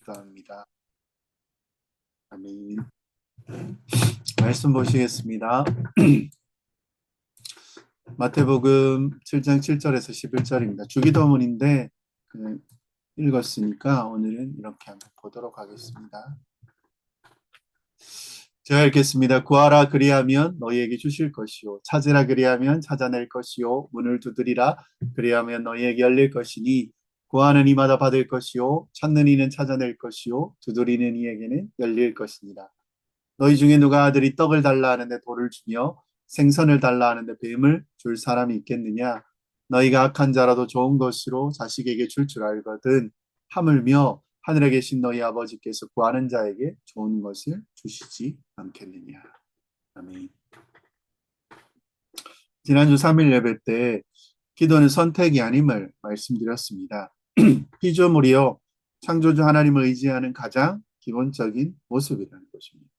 기도합니다. 아멘. 말씀 보시겠습니다. 마태복음 7장 7절에서 11절입니다. 주기도문인데 읽었으니까 오늘은 이렇게 한번 보도록 하겠습니다. 제가 읽겠습니다. 구하라 그리하면 너희에게 주실 것이요 찾으라 그리하면 찾아낼 것이요 문을 두드리라 그리하면 너희에게 열릴 것이니 구하는 이마다 받을 것이요 찾는 이는 찾아낼 것이요 두드리는 이에게는 열릴 것이니라. 너희 중에 누가 아들이 떡을 달라 하는데 돌을 주며 생선을 달라 하는데 뱀을 줄 사람이 있겠느냐? 너희가 악한 자라도 좋은 것으로 자식에게 줄 알거든. 하물며 하늘에 계신 너희 아버지께서 구하는 자에게 좋은 것을 주시지 않겠느냐? 아멘. 지난주 3일 예배 때 기도는 선택이 아님을 말씀드렸습니다. 피조물이요 창조주 하나님을 의지하는 가장 기본적인 모습이라는 것입니다.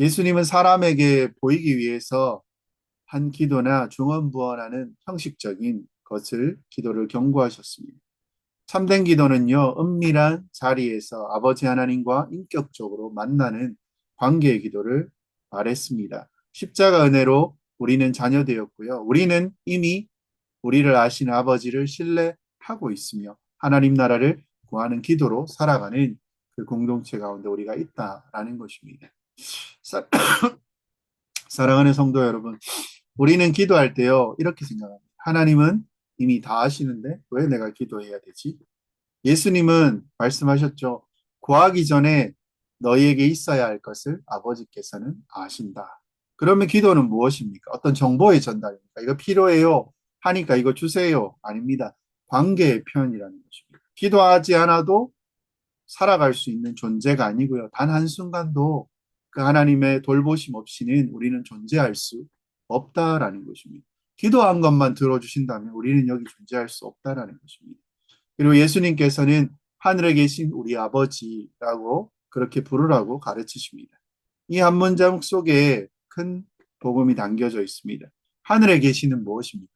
예수님은 사람에게 보이기 위해서 한 기도나 중언부언하는 형식적인 것을 기도를 경고하셨습니다. 참된 기도는요, 은밀한 자리에서 아버지 하나님과 인격적으로 만나는 관계의 기도를 말했습니다. 십자가 은혜로 우리는 자녀되었고요. 우리는 이미 우리를 아시는 아버지를 신뢰하고 있으며 하나님 나라를 구하는 기도로 살아가는 그 공동체 가운데 우리가 있다라는 것입니다. 사랑하는 성도 여러분, 우리는 기도할 때요, 이렇게 생각합니다. 하나님은 이미 다 아시는데 왜 내가 기도해야 되지? 예수님은 말씀하셨죠. 구하기 전에 너희에게 있어야 할 것을 아버지께서는 아신다. 그러면 기도는 무엇입니까? 어떤 정보의 전달입니까? 이거 필요해요. 하니까 이거 주세요. 아닙니다. 관계의 표현이라는 것입니다. 기도하지 않아도 살아갈 수 있는 존재가 아니고요. 단 한순간도 그 하나님의 돌보심 없이는 우리는 존재할 수 없다라는 것입니다. 기도한 것만 들어주신다면 우리는 여기 존재할 수 없다라는 것입니다. 그리고 예수님께서는 하늘에 계신 우리 아버지라고 그렇게 부르라고 가르치십니다. 이 한 문장 속에 큰 복음이 담겨져 있습니다. 하늘에 계시는 무엇입니까?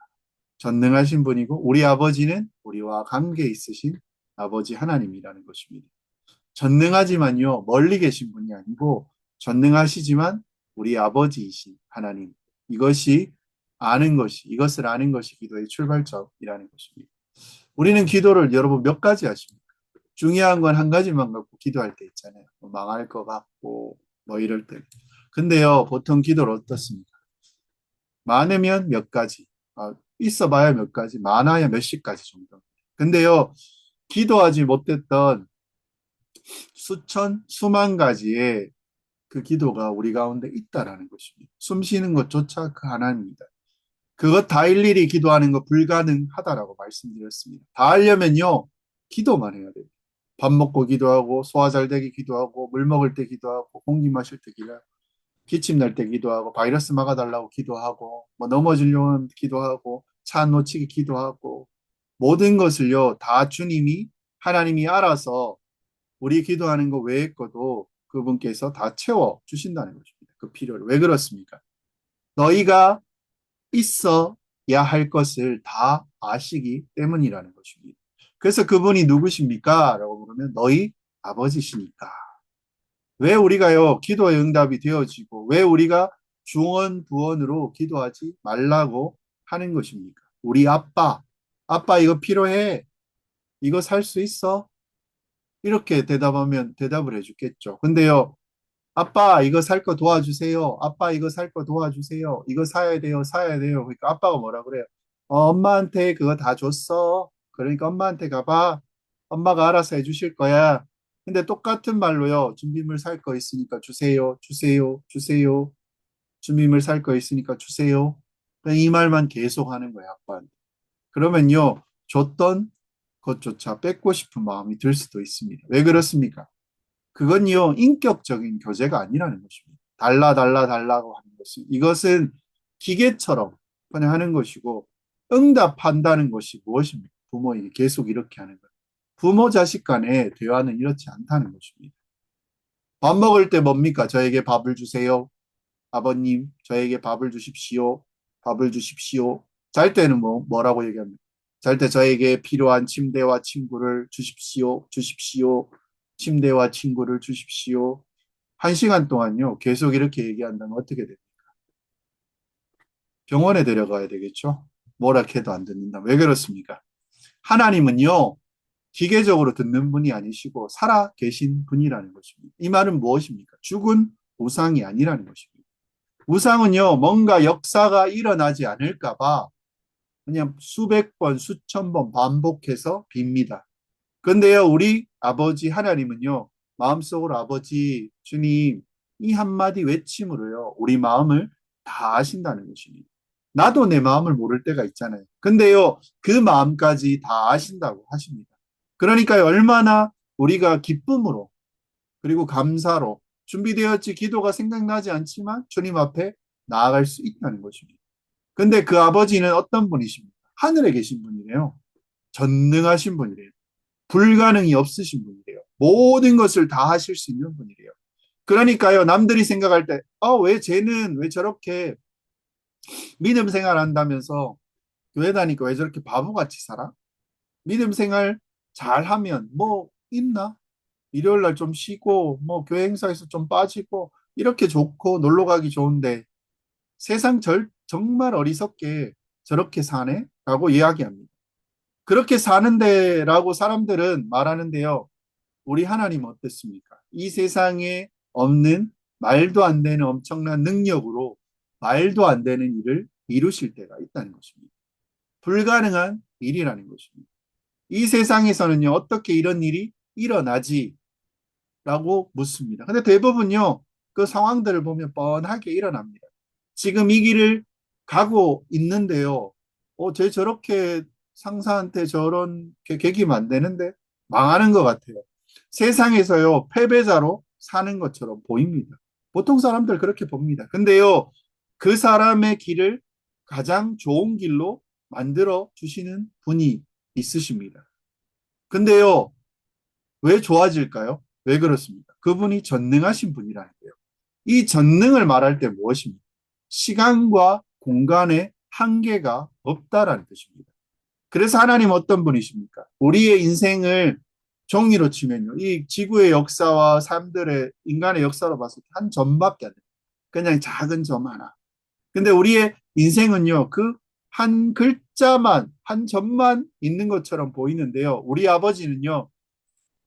전능하신 분이고 우리 아버지는 우리와 관계 있으신 아버지 하나님이라는 것입니다. 전능하지만요, 멀리 계신 분이 아니고 전능하시지만 우리 아버지이신 하나님. 이것을 아는 것이 기도의 출발점이라는 것입니다. 우리는 기도를 여러분 몇 가지 하십니까? 중요한 건 한 가지만 갖고 기도할 때 있잖아요. 뭐 망할 것 같고, 뭐 이럴 때. 근데요, 보통 기도를 어떻습니까? 많으면 몇 가지, 있어봐야 몇 가지, 많아야 몇십 가지 정도. 근데요, 기도하지 못했던 수만 가지의 그 기도가 우리 가운데 있다라는 것입니다. 숨 쉬는 것조차 그 하나입니다. 그것 다 일일이 기도하는 거 불가능하다라고 말씀드렸습니다. 다 하려면요, 기도만 해야 돼요. 밥 먹고 기도하고, 소화 잘 되게 기도하고, 물 먹을 때 기도하고, 공기 마실 때 기도하고, 기침 날 때 기도하고, 바이러스 막아달라고 기도하고, 뭐 넘어지려면 기도하고, 차 안 놓치게 기도하고, 모든 것을요, 다 주님이, 하나님이 알아서 우리 기도하는 거 외의 것도 그분께서 다 채워 주신다는 것입니다. 그 필요를. 왜 그렇습니까? 너희가 있어야 할 것을 다 아시기 때문이라는 것입니다. 그래서 그분이 누구십니까? 라고 물으면 너희 아버지시니까. 왜 우리가요, 기도의 응답이 되어지고, 왜 우리가 중언부언으로 기도하지 말라고 하는 것입니까? 우리 아빠 이거 필요해? 이거 살 수 있어? 이렇게 대답하면 대답을 해주겠죠. 근데요, 아빠 이거 살 거 도와주세요. 아빠 이거 살 거 도와주세요. 이거 사야 돼요. 사야 돼요. 그러니까 아빠가 뭐라 그래요? 엄마한테 그거 다 줬어. 그러니까 엄마한테 가봐. 엄마가 알아서 해주실 거야. 근데 똑같은 말로요. 준비물 살 거 있으니까 주세요. 주세요. 주세요. 준비물 살 거 있으니까 주세요. 그냥 이 말만 계속 하는 거예요. 아빠한테. 그러면요. 줬던 것조차 뺏고 싶은 마음이 들 수도 있습니다. 왜 그렇습니까? 그건요, 인격적인 교제가 아니라는 것입니다. 달라고 하는 것은, 이것은 기계처럼 그냥 하는 것이고, 응답한다는 것이 무엇입니까? 부모에게 계속 이렇게 하는 것. 부모 자식 간의 대화는 이렇지 않다는 것입니다. 밥 먹을 때 뭡니까? 저에게 밥을 주세요. 아버님, 저에게 밥을 주십시오. 밥을 주십시오. 잘 때는 뭐라고 얘기합니까? 잘 때 저에게 필요한 침대와 침구를 주십시오. 주십시오. 침대와 친구를 주십시오. 1시간 동안요, 계속 이렇게 얘기한다면 어떻게 됩니까? 병원에 데려가야 되겠죠? 뭐라 해도 안 듣는다. 왜 그렇습니까? 하나님은요, 기계적으로 듣는 분이 아니시고 살아 계신 분이라는 것입니다. 이 말은 무엇입니까? 죽은 우상이 아니라는 것입니다. 우상은요, 뭔가 역사가 일어나지 않을까 봐 그냥 수백 번, 수천 번 반복해서 빕니다. 근데요, 우리 아버지 하나님은요, 마음속으로 아버지, 주님, 이 한마디 외침으로요, 우리 마음을 다 아신다는 것입니다. 나도 내 마음을 모를 때가 있잖아요. 근데요, 그 마음까지 다 아신다고 하십니다. 그러니까 얼마나 우리가 기쁨으로, 그리고 감사로 준비되었지 기도가 생각나지 않지만 주님 앞에 나아갈 수 있다는 것입니다. 근데 그 아버지는 어떤 분이십니까? 하늘에 계신 분이래요. 전능하신 분이래요. 불가능이 없으신 분이래요. 모든 것을 다 하실 수 있는 분이래요. 그러니까요, 남들이 생각할 때, 왜 쟤는 왜 저렇게 믿음 생활 한다면서 교회 다니까 왜 저렇게 바보같이 살아? 믿음 생활 잘하면 뭐 있나? 일요일 날 좀 쉬고, 뭐 교회 행사에서 좀 빠지고, 이렇게 좋고 놀러 가기 좋은데 세상 정말 어리석게 저렇게 사네? 라고 이야기합니다. 그렇게 사는데라고 사람들은 말하는데요. 우리 하나님 어땠습니까? 이 세상에 없는 말도 안 되는 엄청난 능력으로 말도 안 되는 일을 이루실 때가 있다는 것입니다. 불가능한 일이라는 것입니다. 이 세상에서는요, 어떻게 이런 일이 일어나지? 라고 묻습니다. 근데 대부분요, 그 상황들을 보면 뻔하게 일어납니다. 지금 이 길을 가고 있는데요. 쟤 저렇게 상사한테 저런 계기면 안 되는데 망하는 것 같아요. 세상에서요, 패배자로 사는 것처럼 보입니다. 보통 사람들 그렇게 봅니다. 근데요, 그 사람의 길을 가장 좋은 길로 만들어 주시는 분이 있으십니다. 근데요, 왜 좋아질까요? 왜 그렇습니까? 그분이 전능하신 분이라는 거예요. 이 전능을 말할 때 무엇입니까? 시간과 공간의 한계가 없다라는 뜻입니다. 그래서 하나님 어떤 분이십니까? 우리의 인생을 종이로 치면요. 이 지구의 역사와 삶들의 인간의 역사로 봤을 때 한 점밖에 안 돼요. 그냥 작은 점 하나. 근데 우리의 인생은요. 그 한 글자만, 한 점만 있는 것처럼 보이는데요. 우리 아버지는요.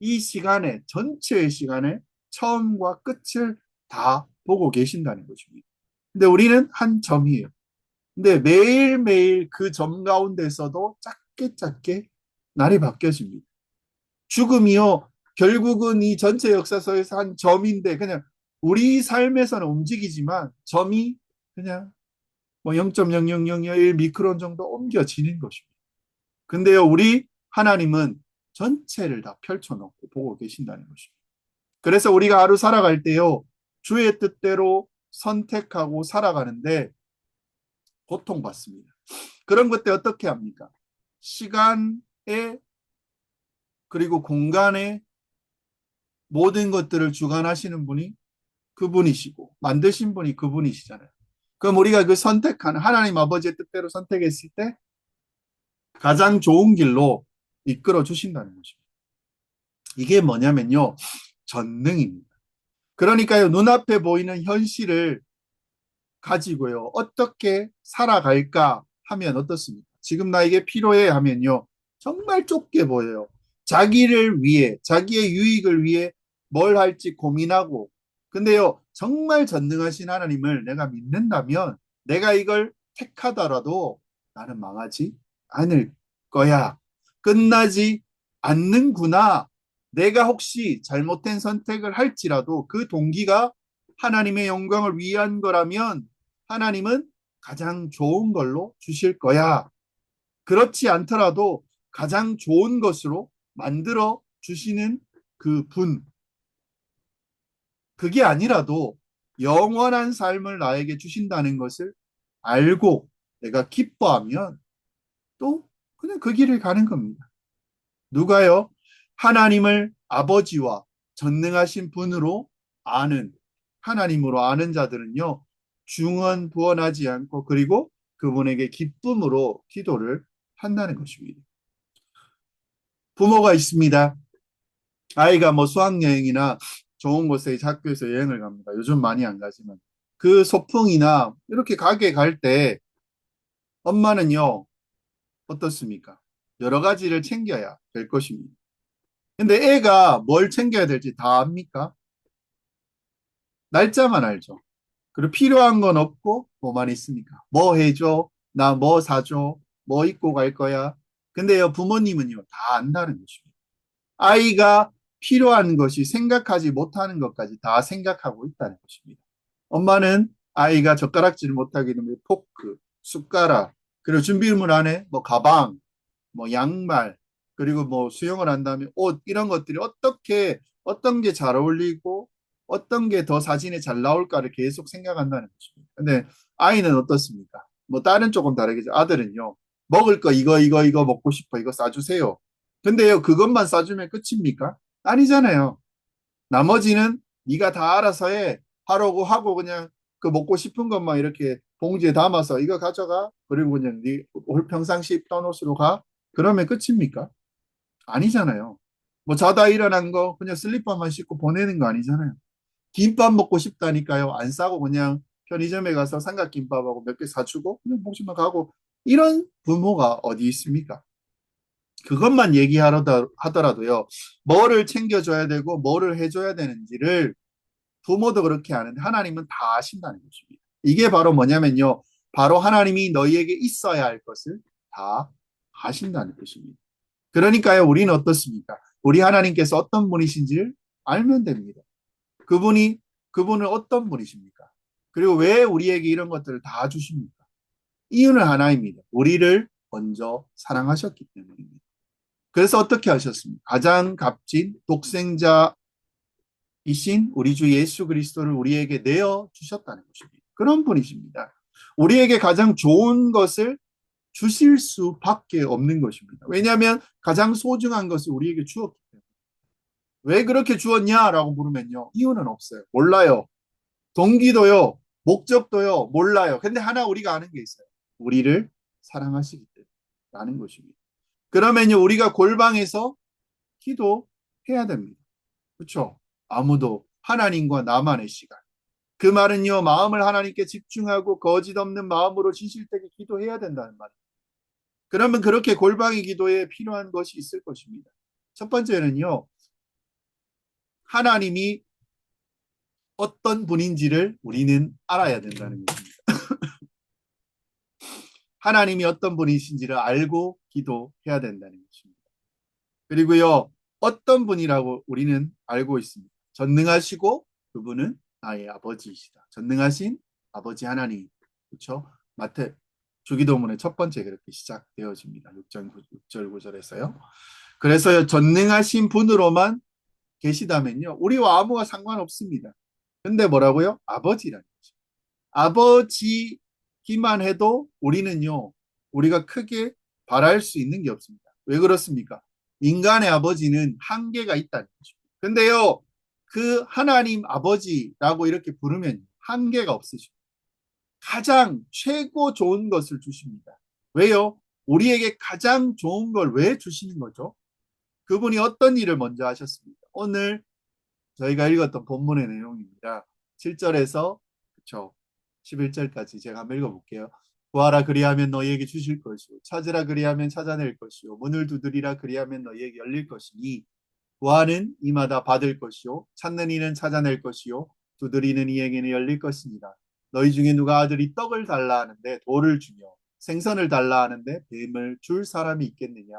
이 시간에, 전체의 시간에 처음과 끝을 다 보고 계신다는 것입니다. 근데 우리는 한 점이에요. 근데 매일매일 그 점 가운데서도 작게 작게 날이 바뀌어집니다. 죽음이요, 결국은 이 전체 역사서에서 한 점인데, 그냥 우리 삶에서는 움직이지만 점이 그냥 뭐 0.0001 미크론 정도 옮겨지는 것입니다. 근데요, 우리 하나님은 전체를 다 펼쳐놓고 보고 계신다는 것입니다. 그래서 우리가 하루 살아갈 때요, 주의 뜻대로 선택하고 살아가는데 고통받습니다. 그런 것 때 어떻게 합니까? 시간에, 그리고 공간에 모든 것들을 주관하시는 분이 그분이시고 만드신 분이 그분이시잖아요. 그럼 우리가 그 선택하는 하나님 아버지의 뜻대로 선택했을 때 가장 좋은 길로 이끌어 주신다는 것입니다. 이게 뭐냐면요, 전능입니다. 그러니까요, 눈앞에 보이는 현실을 가지고요, 어떻게 살아갈까 하면 어떻습니까? 지금 나에게 필요해 하면요, 정말 좁게 보여요. 자기를 위해, 자기의 유익을 위해 뭘 할지 고민하고, 근데요, 정말 전능하신 하나님을 내가 믿는다면 내가 이걸 택하더라도 나는 망하지 않을 거야. 끝나지 않는구나. 내가 혹시 잘못된 선택을 할지라도 그 동기가 하나님의 영광을 위한 거라면 하나님은 가장 좋은 걸로 주실 거야. 그렇지 않더라도 가장 좋은 것으로 만들어 주시는 그 분. 그게 아니라도 영원한 삶을 나에게 주신다는 것을 알고 내가 기뻐하면 또 그냥 그 길을 가는 겁니다. 누가요? 하나님을 아버지와 전능하신 분으로 아는, 하나님으로 아는 자들은요, 중언부언하지 않고 그리고 그분에게 기쁨으로 기도를 한다는 것입니다. 부모가 있습니다. 아이가 뭐 수학여행이나 좋은 곳에 학교에서 여행을 갑니다. 요즘 많이 안 가지만. 그 소풍이나 이렇게 가게 갈 때 엄마는요, 어떻습니까? 여러 가지를 챙겨야 될 것입니다. 근데 애가 뭘 챙겨야 될지 다 압니까? 날짜만 알죠. 그리고 필요한 건 없고 뭐만 있습니까? 뭐 해줘? 나 뭐 사줘? 뭐 입고 갈 거야? 근데요, 부모님은요, 다 안다는 것입니다. 아이가 필요한 것이 생각하지 못하는 것까지 다 생각하고 있다는 것입니다. 엄마는 아이가 젓가락질 못하게 되면 포크, 숟가락, 그리고 준비물 안에 뭐 가방, 뭐 양말, 그리고 뭐 수영을 한다면 옷, 이런 것들이 어떻게 어떤 게 잘 어울리고 어떤 게 더 사진에 잘 나올까를 계속 생각한다는 것입니다. 근데 아이는 어떻습니까? 뭐 다른 조금 다르겠죠. 아들은요. 먹을 거 이거 먹고 싶어. 이거 싸주세요. 근데요, 그것만 싸주면 끝입니까? 아니잖아요. 나머지는 네가 다 알아서 해. 하라고 하고 그냥 그 먹고 싶은 것만 이렇게 봉지에 담아서 이거 가져가. 그리고 그냥 네 평상시 입던 옷으로 가. 그러면 끝입니까? 아니잖아요. 뭐 자다 일어난 거 그냥 슬리퍼만 신고 보내는 거 아니잖아요. 김밥 먹고 싶다니까요. 안 싸고 그냥 편의점에 가서 삼각김밥하고 몇 개 사주고 그냥 먹지만 가고, 이런 부모가 어디 있습니까? 그것만 하더라도요. 뭐를 챙겨줘야 되고 뭐를 해줘야 되는지를 부모도 그렇게 아는데 하나님은 다 아신다는 것입니다. 이게 바로 뭐냐면요. 바로 하나님이 너희에게 있어야 할 것을 다 아신다는 것입니다. 그러니까요, 우리는 어떻습니까? 우리 하나님께서 어떤 분이신지를 알면 됩니다. 그분이, 그분은 어떤 분이십니까? 그리고 왜 우리에게 이런 것들을 다 주십니까? 이유는 하나입니다. 우리를 먼저 사랑하셨기 때문입니다. 그래서 어떻게 하셨습니까? 가장 값진 독생자이신 우리 주 예수 그리스도를 우리에게 내어 주셨다는 것입니다. 그런 분이십니다. 우리에게 가장 좋은 것을 주실 수밖에 없는 것입니다. 왜냐하면 가장 소중한 것을 우리에게 주었기 때문에. 왜 그렇게 주었냐라고 물으면요. 이유는 없어요. 몰라요. 동기도요. 목적도요. 몰라요. 근데 하나 우리가 아는 게 있어요. 우리를 사랑하시기 때문이라는 것입니다. 그러면요. 우리가 골방에서 기도해야 됩니다. 그렇죠? 아무도 하나님과 나만의 시간. 그 말은요. 마음을 하나님께 집중하고 거짓 없는 마음으로 진실되게 기도해야 된다는 말입니다. 그러면 그렇게 골방의 기도에 필요한 것이 있을 것입니다. 첫 번째는요. 하나님이 어떤 분인지를 우리는 알아야 된다는 것입니다. 하나님이 어떤 분이신지를 알고 기도해야 된다는 것입니다. 그리고요. 어떤 분이라고 우리는 알고 있습니다. 전능하시고 그분은 나의 아버지이시다. 전능하신 아버지 하나님. 그렇죠? 마태 주기도문의 첫 번째 그렇게 시작되어집니다. 6절 9절에서요. 그래서 전능하신 분으로만 계시다면요. 우리와 아무가 상관없습니다. 근데 뭐라고요? 아버지라는 거죠. 아버지기만 해도 우리는요. 우리가 크게 바랄 수 있는 게 없습니다. 왜 그렇습니까? 인간의 아버지는 한계가 있다는 거죠. 근데요. 그 하나님 아버지라고 이렇게 부르면 한계가 없으십니다. 가장 최고 좋은 것을 주십니다. 왜요? 우리에게 가장 좋은 걸 왜 주시는 거죠? 그분이 어떤 일을 먼저 하셨습니까? 오늘 저희가 읽었던 본문의 내용입니다. 7절에서 그쵸, 11절까지 제가 한번 읽어볼게요. 구하라 그리하면 너희에게 주실 것이요 찾으라 그리하면 찾아낼 것이요 문을 두드리라 그리하면 너희에게 열릴 것이니 구하는 이마다 받을 것이요 찾는 이는 찾아낼 것이요 두드리는 이에게는 열릴 것이니라. 너희 중에 누가 아들이 떡을 달라 하는데 돌을 주며 생선을 달라 하는데 뱀을 줄 사람이 있겠느냐.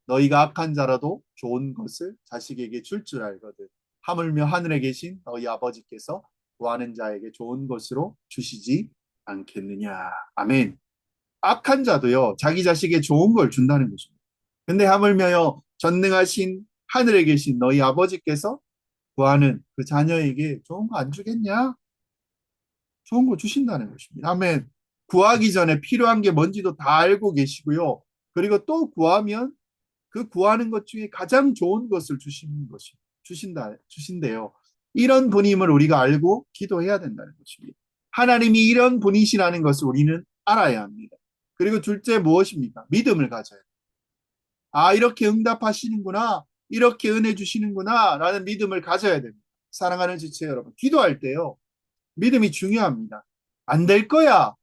너희가 악한 자라도 좋은 것을 자식에게 줄 알거든. 하물며 하늘에 계신 너희 아버지께서 구하는 자에게 좋은 것으로 주시지 않겠느냐. 아멘. 악한 자도요, 자기 자식에 좋은 걸 준다는 것입니다. 근데 하물며요, 전능하신 하늘에 계신 너희 아버지께서 구하는 그 자녀에게 좋은 거 안 주겠냐? 좋은 거 주신다는 것입니다. 아멘. 구하기 전에 필요한 게 뭔지도 다 알고 계시고요. 그리고 또 구하면 그 구하는 것 중에 가장 좋은 것을 주신대요. 이런 분임을 우리가 알고 기도해야 된다는 것입니다. 하나님이 이런 분이시라는 것을 우리는 알아야 합니다. 그리고 둘째 무엇입니까? 믿음을 가져야 돼요. 아, 이렇게 응답하시는구나. 이렇게 은혜 주시는구나 라는 믿음을 가져야 됩니다. 사랑하는 지체 여러분, 기도할 때요, 믿음이 중요합니다. 안 될 거야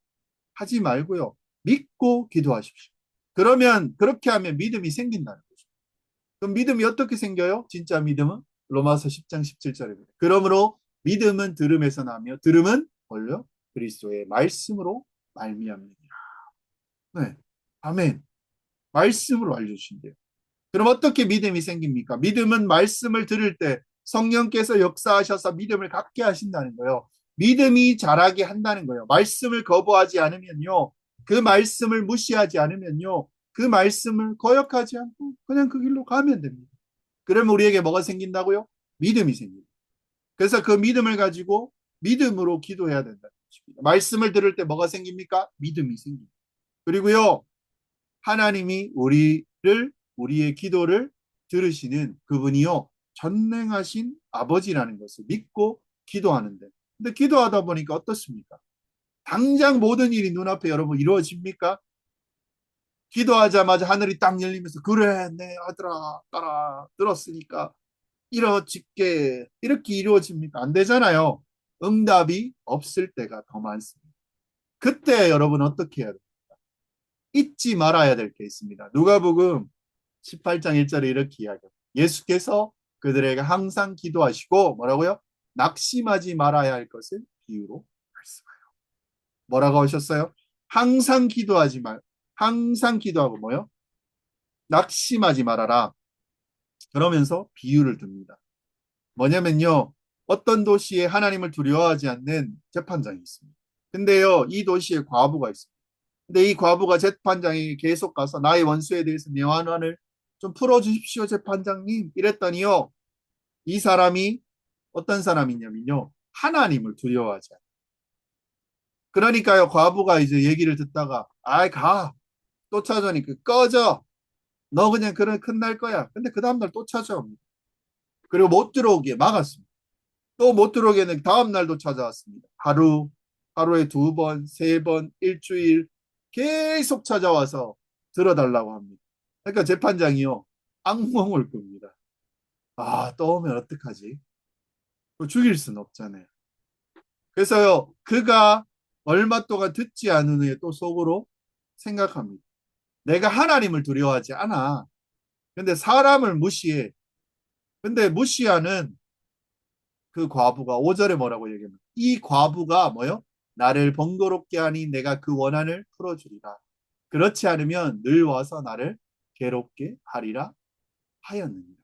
하지 말고요, 믿고 기도하십시오. 그러면 그렇게 하면 믿음이 생긴다는 거죠. 그럼 믿음이 어떻게 생겨요? 진짜 믿음은 로마서 10장 17절입니다. 그러므로 믿음은 들음에서 나며 들음은 뭘요? 그리스도의 말씀으로 말미암느니라. 네, 아멘. 말씀으로 알려주신대요. 그럼 어떻게 믿음이 생깁니까? 믿음은 말씀을 들을 때 성령께서 역사하셔서 믿음을 갖게 하신다는 거예요. 믿음이 자라게 한다는 거예요. 말씀을 거부하지 않으면요, 그 말씀을 무시하지 않으면요, 그 말씀을 거역하지 않고 그냥 그 길로 가면 됩니다. 그러면 우리에게 뭐가 생긴다고요? 믿음이 생깁니다. 그래서 그 믿음을 가지고 믿음으로 기도해야 된다는 것입니다. 말씀을 들을 때 뭐가 생깁니까? 믿음이 생깁니다. 그리고요, 하나님이 우리의 기도를 들으시는 그분이요, 전능하신 아버지라는 것을 믿고 기도하는데, 근데 기도하다 보니까 어떻습니까? 당장 모든 일이 눈앞에 여러분 이루어집니까? 기도하자마자 하늘이 딱 열리면서 그래 내 아들아 딸아 들었으니까 이루어질게 이렇게 이루어집니까? 안 되잖아요. 응답이 없을 때가 더 많습니다. 그때 여러분 어떻게 해야 돼요? 잊지 말아야 될 게 있습니다. 누가복음 18장 1절에 이렇게 이야기합니다. 예수께서 그들에게 항상 기도하시고 뭐라고요? 낙심하지 말아야 할 것을 비유로 말씀하여. 뭐라고 하셨어요? 항상 기도하고 뭐요? 낙심하지 말아라. 그러면서 비유를 듭니다. 뭐냐면요, 어떤 도시에 하나님을 두려워하지 않는 재판장이 있습니다. 근데요, 이 도시에 과부가 있습니다. 근데 이 과부가 재판장이 계속 가서 나의 원수에 대해서 내 환원을 좀 풀어주십시오, 재판장님. 이랬더니요, 이 사람이 어떤 사람이냐면요, 하나님을 두려워하지 않아요. 그러니까요, 과부가 이제 얘기를 듣다가, 아이, 가. 또 찾아오니까, 꺼져. 너 그냥 그런 큰 날 거야. 근데 그 다음날 또 찾아옵니다. 그리고 못 들어오게 막았습니다. 또 못 들어오게는 다음날도 찾아왔습니다. 하루에 두 번, 세 번, 일주일 계속 찾아와서 들어달라고 합니다. 그러니까 재판장이요, 악몽을 꿉니다. 아, 또 오면 어떡하지? 죽일 수는 없잖아요. 그래서요, 그가 얼마 동안 듣지 않은 후에 또 속으로 생각합니다. 내가 하나님을 두려워하지 않아. 근데 사람을 무시해. 근데 무시하는 그 과부가 5절에 뭐라고 얘기합니까? 이 과부가 뭐요? 나를 번거롭게 하니 내가 그 원한을 풀어주리라. 그렇지 않으면 늘 와서 나를 괴롭게 하리라 하였느니라.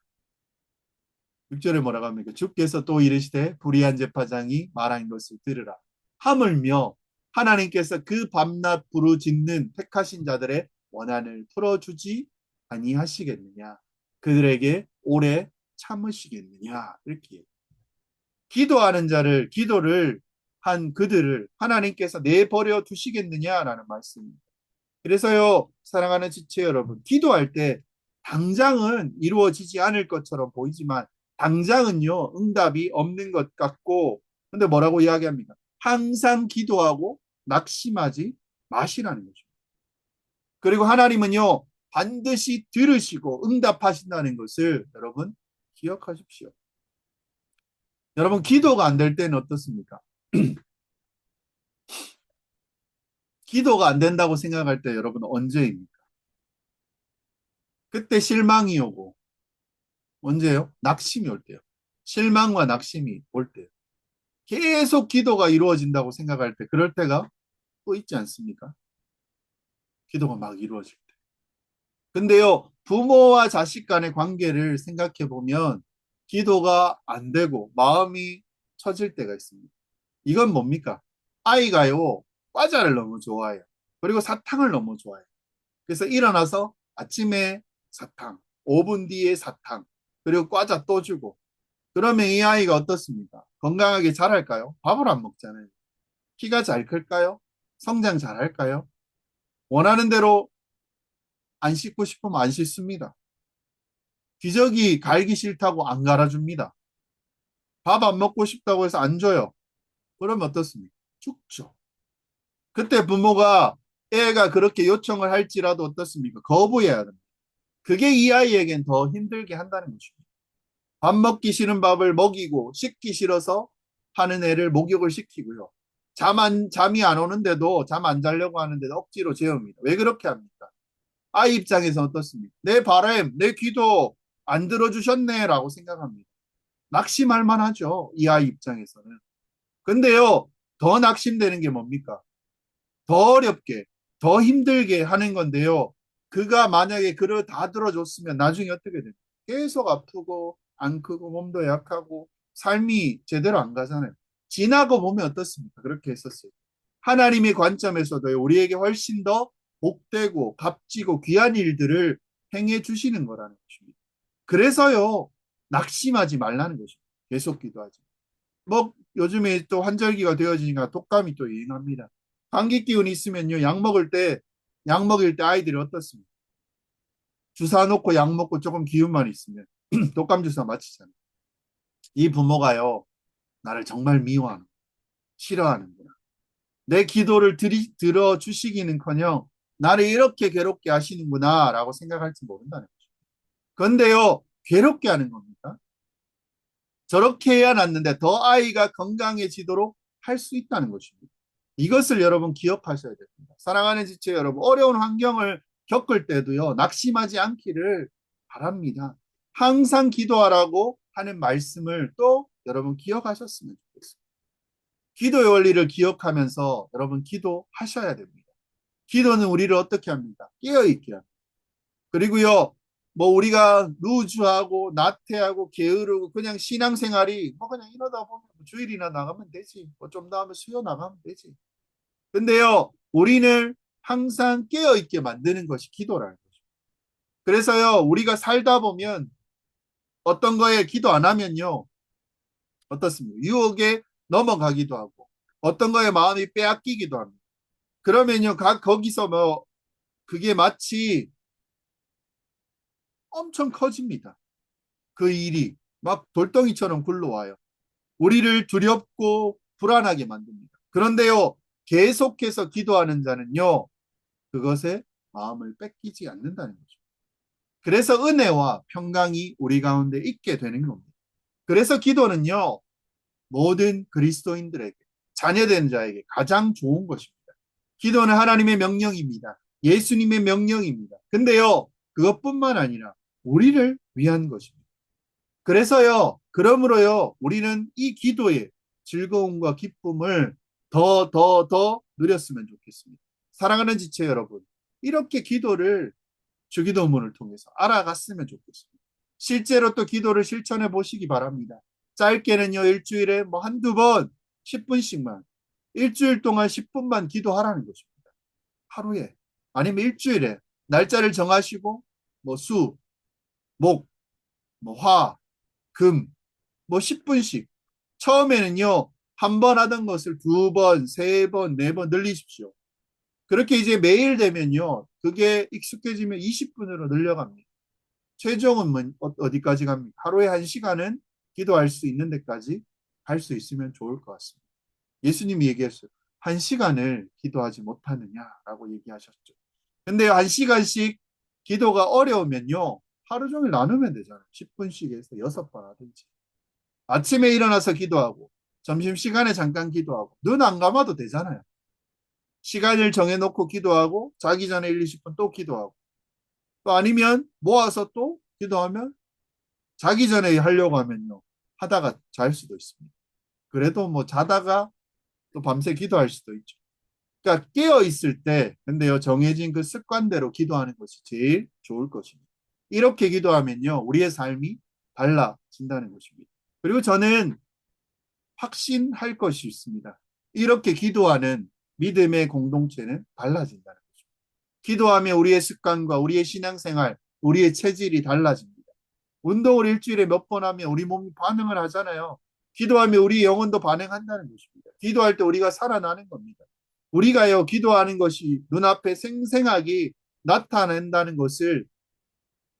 6절에 뭐라고 합니까? 주께서 또 이르시되 불의한 재판장이 말한 것을 들으라. 하물며 하나님께서 그 밤낮 부르짖는 택하신 자들의 원한을 풀어주지 아니하시겠느냐? 그들에게 오래 참으시겠느냐? 이렇게 기도하는 자를 기도를 한 그들을 하나님께서 내버려 두시겠느냐라는 말씀입니다. 그래서요, 사랑하는 지체 여러분, 기도할 때 당장은 이루어지지 않을 것처럼 보이지만 당장은요, 응답이 없는 것 같고, 근데 뭐라고 이야기합니까? 항상 기도하고 낙심하지 마시라는 거죠. 그리고 하나님은요, 반드시 들으시고 응답하신다는 것을 여러분 기억하십시오. 여러분, 기도가 안 될 때는 어떻습니까? 기도가 안 된다고 생각할 때 여러분 언제입니까? 그때 실망이 오고, 언제요? 낙심이 올 때요. 실망과 낙심이 올 때요. 계속 기도가 이루어진다고 생각할 때, 그럴 때가 또 있지 않습니까? 기도가 막 이루어질 때. 근데요, 부모와 자식 간의 관계를 생각해 보면 기도가 안 되고 마음이 처질 때가 있습니다. 이건 뭡니까? 아이가요, 과자를 너무 좋아해요. 그리고 사탕을 너무 좋아해요. 그래서 일어나서 아침에 사탕, 5분 뒤에 사탕, 그리고 과자 또 주고. 그러면 이 아이가 어떻습니까? 건강하게 자랄까요? 밥을 안 먹잖아요. 키가 잘 클까요? 성장 잘 할까요? 원하는 대로 안 씻고 싶으면 안 씻습니다. 기저귀 갈기 싫다고 안 갈아줍니다. 밥 안 먹고 싶다고 해서 안 줘요. 그러면 어떻습니까? 죽죠. 그때 부모가 애가 그렇게 요청을 할지라도 어떻습니까? 거부해야 됩니다. 그게 이 아이에겐 더 힘들게 한다는 것입니다. 밥 먹기 싫은 밥을 먹이고 씻기 싫어서 하는 애를 목욕을 시키고요. 잠이 안 오는데도 잠 안 자려고 하는데도 억지로 재웁니다. 왜 그렇게 합니까? 아이 입장에서 어떻습니까? 내 바람, 내 기도 안 들어주셨네 라고 생각합니다. 낙심할 만하죠. 이 아이 입장에서는. 근데요, 더 낙심되는 게 뭡니까? 더 어렵게, 더 힘들게 하는 건데요. 그가 만약에 그를 다 들어줬으면 나중에 어떻게 됩니까? 계속 아프고, 안 크고, 몸도 약하고, 삶이 제대로 안 가잖아요. 지나고 보면 어떻습니까? 그렇게 했었어요. 하나님의 관점에서도 우리에게 훨씬 더 복되고, 값지고, 귀한 일들을 행해 주시는 거라는 것입니다. 그래서요, 낙심하지 말라는 것입니다. 계속 기도하지. 뭐 요즘에 또 환절기가 되어지니까 독감이 또 유행합니다. 감기 기운이 있으면요, 약 먹일 때 아이들이 어떻습니까? 주사 놓고 약 먹고 조금 기운만 있으면 독감 주사 맞히잖아요. 이 부모가요, 나를 정말 미워하는, 싫어하는구나. 내 기도를 들어주시기는커녕 나를 이렇게 괴롭게 하시는구나라고 생각할지 모른다는 거죠. 그런데요, 괴롭게 하는 겁니까? 저렇게 해야 낫는데 더 아이가 건강해지도록 할 수 있다는 것입니다. 이것을 여러분 기억하셔야 됩니다. 사랑하는 지체 여러분, 어려운 환경을 겪을 때도요, 낙심하지 않기를 바랍니다. 항상 기도하라고 하는 말씀을 또 여러분 기억하셨으면 좋겠습니다. 기도의 원리를 기억하면서 여러분 기도하셔야 됩니다. 기도는 우리를 어떻게 합니까? 깨어있게 합니다. 그리고요, 뭐 우리가 루즈하고 나태하고 게으르고 그냥 신앙생활이 뭐 그냥 이러다 보면 뭐 주일이나 나가면 되지. 뭐 좀 더 하면 수요 나가면 되지. 근데요, 우리는 항상 깨어있게 만드는 것이 기도라는 거죠. 그래서요, 우리가 살다 보면 어떤 거에 기도 안 하면요, 어떻습니까? 유혹에 넘어가기도 하고, 어떤 거에 마음이 빼앗기기도 합니다. 그러면요, 거기서 뭐, 그게 마치 엄청 커집니다. 그 일이 막 돌덩이처럼 굴러와요. 우리를 두렵고 불안하게 만듭니다. 그런데요, 계속해서 기도하는 자는요, 그것에 마음을 뺏기지 않는다는 거죠. 그래서 은혜와 평강이 우리 가운데 있게 되는 겁니다. 그래서 기도는요, 모든 그리스도인들에게, 자녀된 자에게 가장 좋은 것입니다. 기도는 하나님의 명령입니다. 예수님의 명령입니다. 근데요, 그것뿐만 아니라 우리를 위한 것입니다. 그래서요, 그러므로요, 우리는 이 기도의 즐거움과 기쁨을 더 누렸으면 좋겠습니다. 사랑하는 지체 여러분, 이렇게 기도를 주기도문을 통해서 알아갔으면 좋겠습니다. 실제로 또 기도를 실천해 보시기 바랍니다. 짧게는요, 일주일에 뭐 한두 번, 10분씩만, 일주일 동안 10분만 기도하라는 것입니다. 하루에. 아니면 일주일에 날짜를 정하시고, 뭐 수, 목, 뭐 화, 금, 뭐 10분씩. 처음에는요, 한 번 하던 것을 두 번, 세 번, 네 번 늘리십시오. 그렇게 이제 매일 되면요, 그게 익숙해지면 20분으로 늘려갑니다. 최종은 뭐, 어디까지 갑니까? 하루에 1시간은 기도할 수 있는 데까지 갈 수 있으면 좋을 것 같습니다. 예수님이 얘기했어요. 1시간을 기도하지 못하느냐라고 얘기하셨죠. 근데 1시간씩 기도가 어려우면요, 하루 종일 나누면 되잖아요. 10분씩 해서 6번 하든지. 아침에 일어나서 기도하고, 점심시간에 잠깐 기도하고, 눈 안 감아도 되잖아요. 시간을 정해놓고 기도하고, 자기 전에 1, 20분 또 기도하고, 또 아니면 모아서 또 기도하면, 자기 전에 하려고 하면요, 하다가 잘 수도 있습니다. 그래도 뭐 자다가 또 밤새 기도할 수도 있죠. 그러니까 깨어 있을 때, 근데요, 정해진 그 습관대로 기도하는 것이 제일 좋을 것입니다. 이렇게 기도하면요, 우리의 삶이 달라진다는 것입니다. 그리고 저는 확신할 것이 있습니다. 이렇게 기도하는 믿음의 공동체는 달라진다는 거죠. 기도하면 우리의 습관과 우리의 신앙생활, 우리의 체질이 달라집니다. 운동을 일주일에 몇 번 하면 우리 몸이 반응을 하잖아요. 기도하면 우리 영혼도 반응한다는 것입니다. 기도할 때 우리가 살아나는 겁니다. 우리가요, 기도하는 것이 눈앞에 생생하게 나타낸다는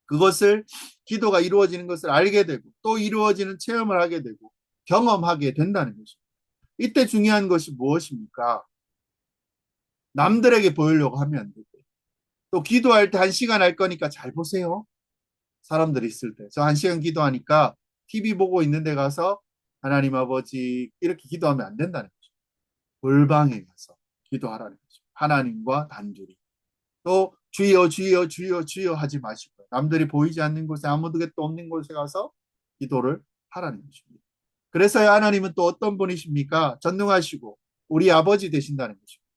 그것을 기도가 이루어지는 것을 알게 되고 또 이루어지는 체험을 하게 되고 경험하게 된다는 것입니다. 이때 중요한 것이 무엇입니까? 남들에게 보이려고 하면 안 되고 또 기도할 때 1시간 할 거니까 잘 보세요. 사람들이 있을 때 저 1시간 기도하니까 TV 보고 있는데 가서 하나님 아버지 이렇게 기도하면 안 된다는 거죠. 골방에 가서 기도하라는 거죠. 하나님과 단둘이. 또 주여 주여 주여 주여 하지 마시고 남들이 보이지 않는 곳에 아무도 없는 곳에 가서 기도를 하라는 것입니다. 그래서야 하나님은 또 어떤 분이십니까? 전능하시고 우리 아버지 되신다는 것입니다.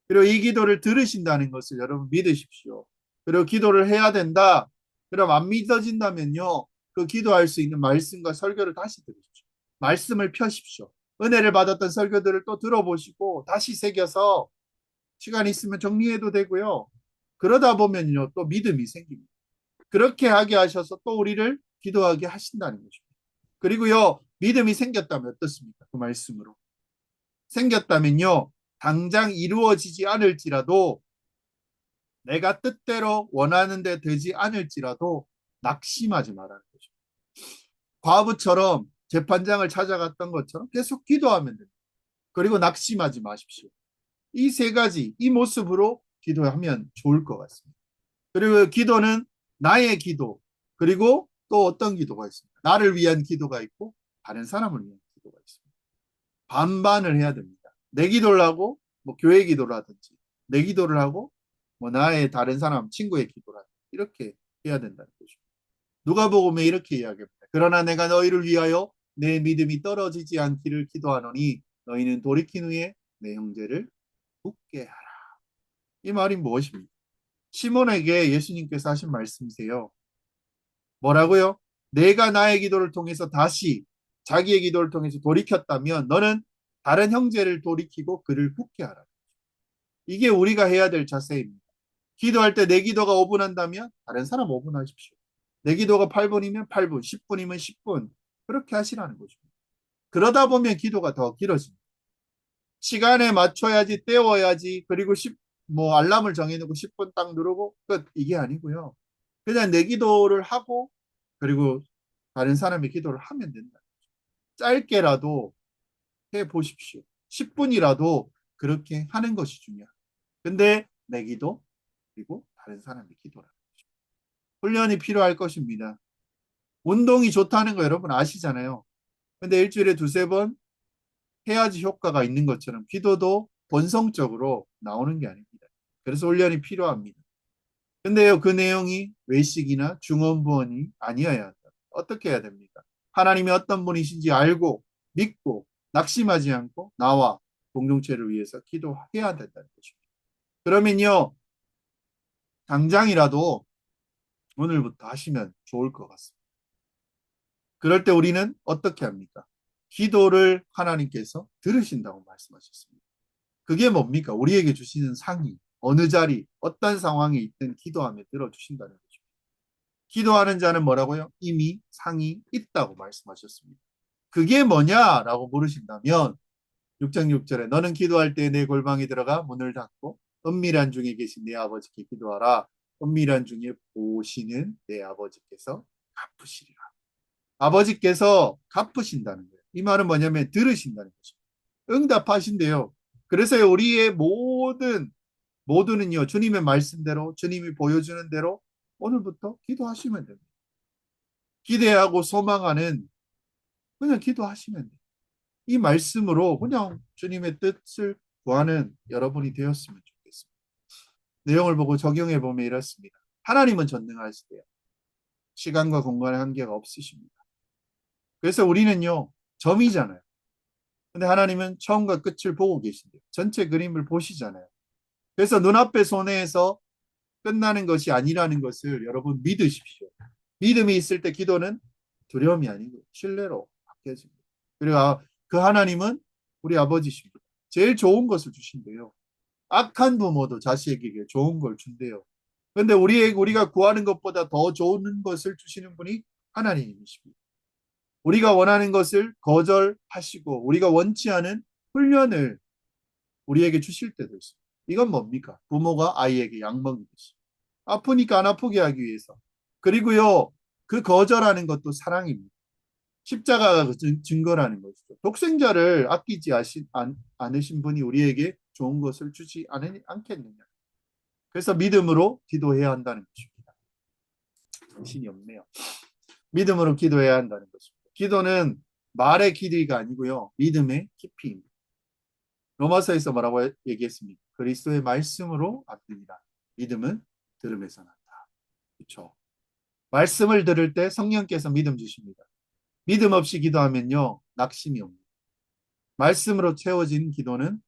그리고 이 기도를 들으신다는 것을 여러분 믿으십시오. 그리고 기도를 해야 된다. 그럼 안 믿어진다면요. 그 기도할 수 있는 말씀과 설교를 다시 들으십시오. 말씀을 펴십시오. 은혜를 받았던 설교들을 또 들어보시고 다시 새겨서 시간 있으면 정리해도 되고요. 그러다 보면요. 또 믿음이 생깁니다. 그렇게 하게 하셔서 또 우리를 기도하게 하신다는 것입니다. 그리고요. 믿음이 생겼다면 어떻습니까? 그 말씀으로. 생겼다면요. 당장 이루어지지 않을지라도 내가 뜻대로 원하는 데 되지 않을지라도 낙심하지 말라는 거죠. 과부처럼 재판장을 찾아갔던 것처럼 계속 기도하면 됩니다. 그리고 낙심하지 마십시오. 이 세 가지, 이 모습으로 기도하면 좋을 것 같습니다. 그리고 기도는 나의 기도, 그리고 또 어떤 기도가 있습니다. 나를 위한 기도가 있고 다른 사람을 위한 기도가 있습니다. 반반을 해야 됩니다. 내 기도를 하고 뭐 교회 기도를 하든지 내 기도를 하고 뭐 나의 다른 사람 친구의 기도를 하든지 이렇게 해야 된다는 거죠. 누가복음에 이렇게 이야기합니다. 그러나 내가 너희를 위하여 내 믿음이 떨어지지 않기를 기도하노니 너희는 돌이킨 후에 내 형제를 웃게 하라. 이 말이 무엇입니까? 시몬에게 예수님께서 하신 말씀이세요. 뭐라고요? 내가 나의 기도를 통해서 다시 자기의 기도를 통해서 돌이켰다면 너는 다른 형제를 돌이키고 그를 굳게 하라. 이게 우리가 해야 될 자세입니다. 기도할 때 내 기도가 5분 한다면 다른 사람 5분 하십시오. 내 기도가 8분이면 8분, 10분이면 10분 그렇게 하시라는 거죠. 그러다 보면 기도가 더 길어집니다. 시간에 맞춰야지 때워야지 그리고 뭐 알람을 정해놓고 10분 딱 누르고 끝 이게 아니고요. 그냥 내 기도를 하고 그리고 다른 사람의 기도를 하면 된다. 짧게라도 해 보십시오. 10분이라도 그렇게 하는 것이 중요합니다. 근데 내 기도 그리고 다른 사람의 기도라. 훈련이 필요할 것입니다. 운동이 좋다는 거 여러분 아시잖아요. 근데 일주일에 두세 번 해야지 효과가 있는 것처럼 기도도 본성적으로 나오는 게 아닙니다. 그래서 훈련이 필요합니다. 근데요, 그 내용이 외식이나 중언부언이 아니어야 한다. 어떻게 해야 됩니까? 하나님이 어떤 분이신지 알고 믿고 낙심하지 않고 나와 공동체를 위해서 기도해야 된다는 것입니다. 그러면요, 당장이라도 오늘부터 하시면 좋을 것 같습니다. 그럴 때 우리는 어떻게 합니까? 기도를 하나님께서 들으신다고 말씀하셨습니다. 그게 뭡니까? 우리에게 주시는 상이 어느 자리, 어떤 상황에 있든 기도하며 들어주신다는 거죠. 기도하는 자는 뭐라고요? 이미 상이 있다고 말씀하셨습니다. 그게 뭐냐라고 물으신다면 6장 6절에 너는 기도할 때 내 골방에 들어가 문을 닫고 은밀한 중에 계신 내 아버지께 기도하라. 은밀한 중에 보시는 내 아버지께서 갚으시리라. 아버지께서 갚으신다는 거예요. 이 말은 뭐냐면 들으신다는 거죠. 응답하신대요. 그래서 우리의 모두는요, 주님의 말씀대로, 주님이 보여주는 대로 오늘부터 기도하시면 됩니다. 기대하고 소망하는 그냥 기도하시면 돼요. 이 말씀으로 그냥 주님의 뜻을 구하는 여러분이 되었으면 좋겠습니다. 내용을 보고 적용해 보면 이렇습니다. 하나님은 전능하시대요. 시간과 공간의 한계가 없으십니다. 그래서 우리는요, 점이잖아요. 근데 하나님은 처음과 끝을 보고 계신대요. 전체 그림을 보시잖아요. 그래서 눈앞의 손해에서 끝나는 것이 아니라는 것을 여러분 믿으십시오. 믿음이 있을 때 기도는 두려움이 아니고 신뢰로 바뀌어집니다. 그리고 그 하나님은 우리 아버지십니다. 제일 좋은 것을 주신대요. 악한 부모도 자식에게 좋은 걸 준대요. 그런데 우리가 구하는 것보다 더 좋은 것을 주시는 분이 하나님이십니다. 우리가 원하는 것을 거절하시고 우리가 원치 않은 훈련을 우리에게 주실 때도 있습니다. 이건 뭡니까? 부모가 아이에게 약 먹이듯이. 아프니까 안 아프게 하기 위해서. 그리고요, 그 거절하는 것도 사랑입니다. 십자가가 증거라는 것이죠. 독생자를 아끼지 않으신 분이 우리에게 좋은 것을 주지 않겠느냐. 그래서 믿음으로 기도해야 한다는 것입니다. 정신이 없네요. 믿음으로 기도해야 한다는 것입니다. 기도는 말의 길이가 아니고요. 믿음의 깊이입니다. 로마서에서 뭐라고 얘기했습니까? 그리스도의 말씀으로 앞들이라. 믿음은 들음에서 난다. 그렇죠? 말씀을 들을 때 성령께서 믿음 주십니다. 믿음 없이 기도하면요. 낙심이 옵니다. 말씀으로 채워진 기도는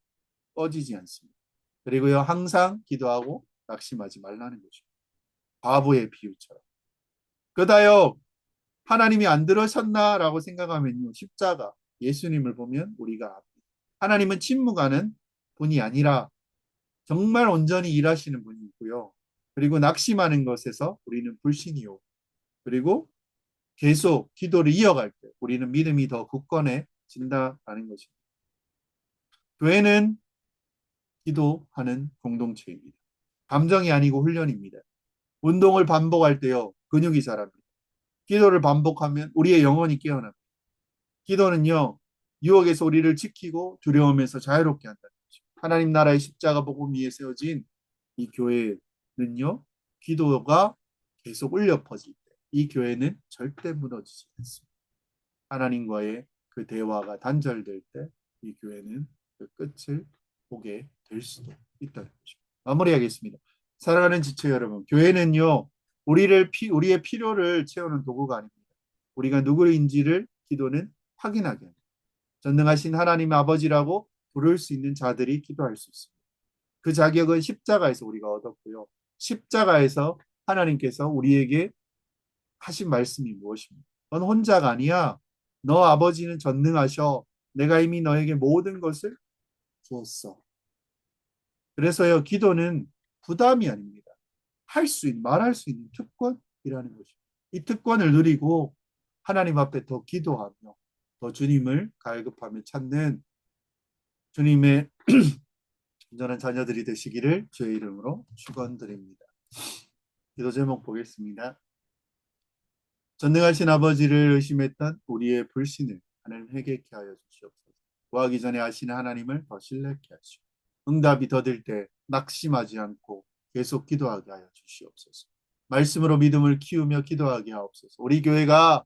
꺼지지 않습니다. 그리고요. 항상 기도하고 낙심하지 말라는 거죠. 바보의 비유처럼. 그다요. 하나님이 안 들으셨나라고 생각하면요. 십자가 예수님을 보면 우리가 압니다. 하나님은 침묵하는 분이 아니라 정말 온전히 일하시는 분이고요. 그리고 낙심하는 것에서 우리는 불신이요. 그리고 계속 기도를 이어갈 때 우리는 믿음이 더 굳건해진다라는 것입니다. 교회는 기도하는 공동체입니다. 감정이 아니고 훈련입니다. 운동을 반복할 때요. 근육이 자랍니다. 기도를 반복하면 우리의 영혼이 깨어납니다. 기도는요. 유혹에서 우리를 지키고 두려움에서 자유롭게 한다는 거죠. 하나님 나라의 십자가 복음 위에 세워진 이 교회는요. 기도가 계속 울려 퍼질 때 이 교회는 절대 무너지지 않습니다. 하나님과의 그 대화가 단절될 때 이 교회는 그 끝을 보게 될 수도 있다는 거죠. 마무리하겠습니다. 사랑하는 지체 여러분, 교회는요, 우리의 필요를 채우는 도구가 아닙니다. 우리가 누구인지를 기도는 확인하게 합니다. 전능하신 하나님 아버지라고 부를 수 있는 자들이 기도할 수 있습니다. 그 자격은 십자가에서 우리가 얻었고요. 십자가에서 하나님께서 우리에게 하신 말씀이 무엇입니까? 넌 혼자가 아니야. 너 아버지는 전능하셔. 내가 이미 너에게 모든 것을 주었어. 그래서요, 기도는 부담이 아닙니다. 말할 수 있는 특권이라는 것입니다. 이 특권을 누리고 하나님 앞에 더 기도하며 더 주님을 갈급하며 찾는 주님의 온전한 자녀들이 되시기를 주의 이름으로 축원드립니다. 기도 제목 보겠습니다. 전능하신 아버지를 의심했던 우리의 불신을 하나님 회개케 하여 주시옵소서. 구하기 전에 아시는 하나님을 더 신뢰케 하시고 응답이 더딜 때 낙심하지 않고 계속 기도하게 하여 주시옵소서. 말씀으로 믿음을 키우며 기도하게 하옵소서. 우리 교회가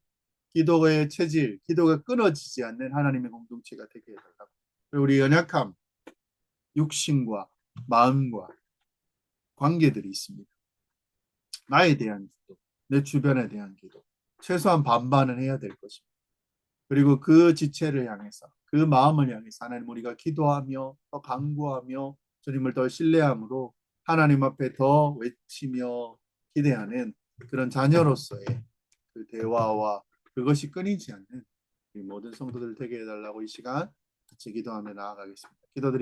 기도의 체질, 기도가 끊어지지 않는 하나님의 공동체가 되게 해달라고. 우리 연약함, 육신과 마음과 관계들이 있습니다. 나에 대한 기도, 내 주변에 대한 기도, 최소한 반반은 해야 될 것입니다. 그리고 그 지체를 향해서, 그 마음을 향해서 하나님 우리가 기도하며 더 간구하며 주님을 더 신뢰함으로 하나님 앞에 더 외치며 기대하는 그런 자녀로서의 그 대화와 그것이 끊이지 않는 우리 모든 성도들 되게 해달라고 이 시간 같이 기도하며 나아가겠습니다. 기도드리